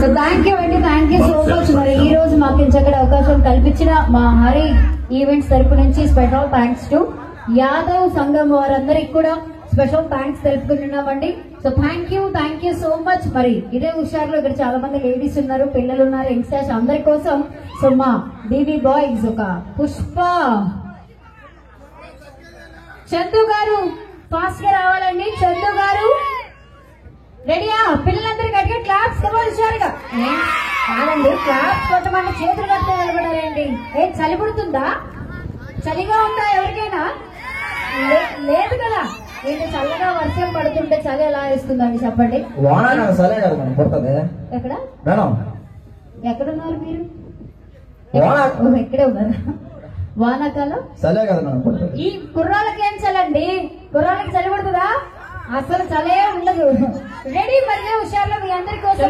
So thank you అండి, thank you so much. మరి ఈ రోజు మాకు ఇంచక్కడ అవకాశం కల్పించిన మా హరి ఈవెంట్స్ తరపు నుంచి స్పెషల్ థ్యాంక్స్ టు యాదవ్ సంఘం వారందరికి కూడా స్పెషల్ థ్యాంక్స్ తెలుపుకుంటున్నామండి. So thank you so much. మరి ఇదే హుషారులో ఇక్కడ చాలా మంది లేడీస్ ఉన్నారు, పిల్లలు ఉన్నారు, యంగ్స్టర్స్ అందరి కోసం సో మా బీబీ బాయ్స్ ఒక పుష్ప చందు గారు ఫాస్ట్ గా రావాలండి. చందు గారు రెడీయా? పిల్లలందరూ గట్టిగా క్లాప్స్ హుషారుగా కాదండి, క్లాప్స్ కొట్టమంటే చేతులు కడితే నిలబడాలండి. చలి పుడుతుందా? చలిగా ఉందా ఎవరికైనా? లేదు కదా. ఏంటి చల్లగా వర్షం పడుతుంటే చలి ఎలా వేస్తుందండి చెప్పండి. ఎక్కడ ఎక్కడున్నారు మీరు? ఎక్కడే ఉన్నారు? వానాకాలం ఈ కుర్రాళ్ళకి ఏం చలండి? కుర్రాళ్ళకి చలి పడుతుందా? అసలు చలే ఉండదు. రెడీ? మరి హుషారులో మీ అందరి కోసం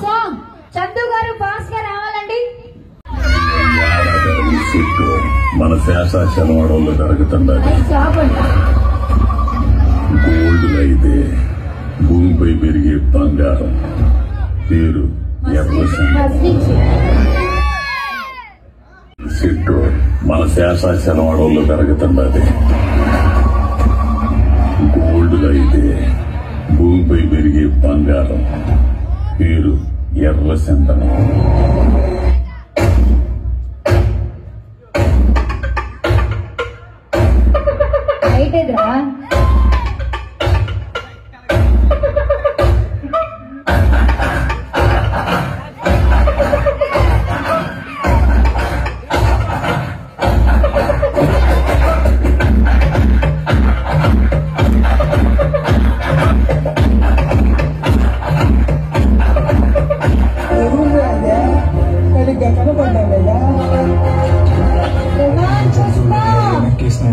సాంగ్ చందు గారు ఫాస్ట్ గా రావాలండి. మన శేషాచలం అడవుల్లో జరుగుతుండదు. గోల్డ్ అయితే భూమిపై పెరిగే బంగారం, పేరు సిట్టు మన శేషాచలం అడవుల్లో జరుగుతుండది. గోల్డ్ అయితే భూమిపై పెరిగే బంగారం, పేరు ఎర్ర చందనం.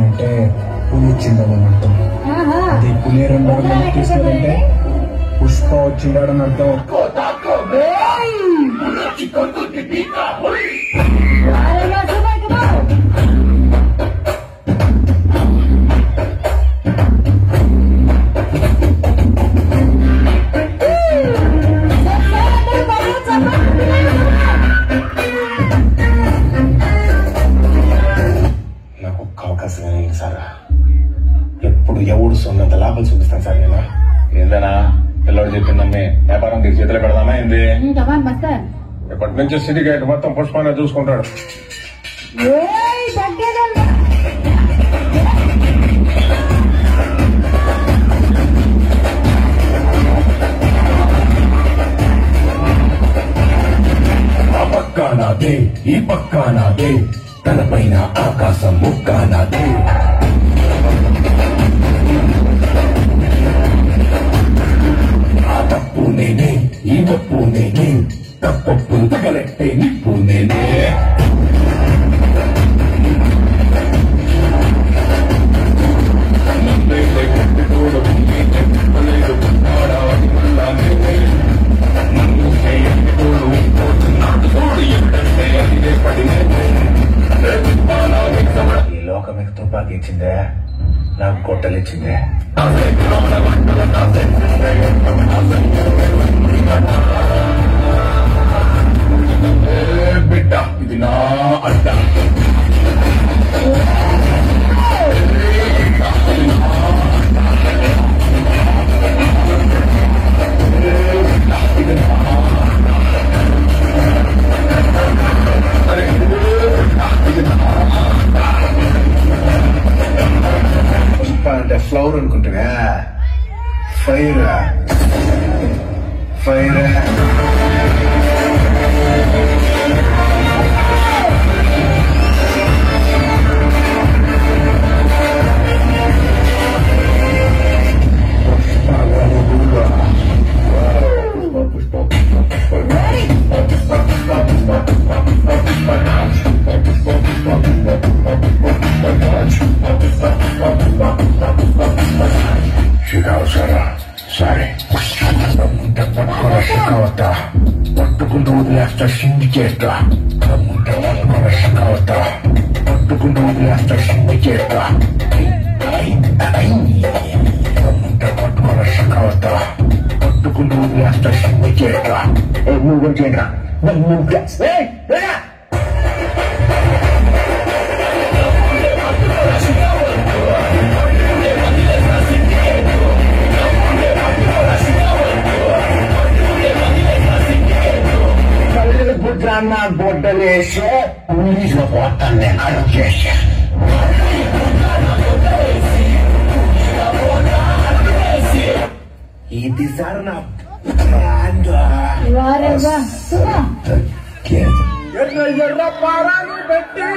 అంటే పులి వచ్చిందని అర్థం. అది పులి 2 రోజులు తీసుకుంటే పుష్ప వచ్చిండాడని అర్థం. ఎప్పుడు ఎవడు సొంత లాభం చూపిస్తాను సార్. నేను ఏందనా పిల్లడు చెప్పిందమ్మే వ్యాపారం చేతిలో పెడదామా ఏంది? ఎప్పటి నుంచి సిటీ గేట్ మొత్తం పుష్పాన్ని చూసుకుంటాడు. ఆ పక్కా నాదే, ఈ పక్కా నాదే, తనపైన ఆకాశం ముక్కా నాదే. ఆ తప్పు నేనే, ఈ తప్పు నేనే, తప్పు తగలెట్టే నిప్పు నేనే. ఈ లోకం మీకు తుపాకి ఇచ్చిందే, నాకు గొట్టలిచ్చిందే. బిడ్డ ఇది నా అడ్డ. పుష్ప అంటే ఫ్లవర్ అనుకుంటున్నా. ఫైర్ ఫైర్ పట్టుకుంటూ వదిలేస్తా, సిండి చేస్తా. పట్టుకుంటూ వదిలేస్తా, సిండి చేస్తా. పట్టుకున్న షకావత బొట్టలేసి పోలీసులు పోతాన్ని అడుగు చేశా ఇది సార్ నా వారెవ్వా ఎర్ర ఎర్ర పారాన్ని పెట్టి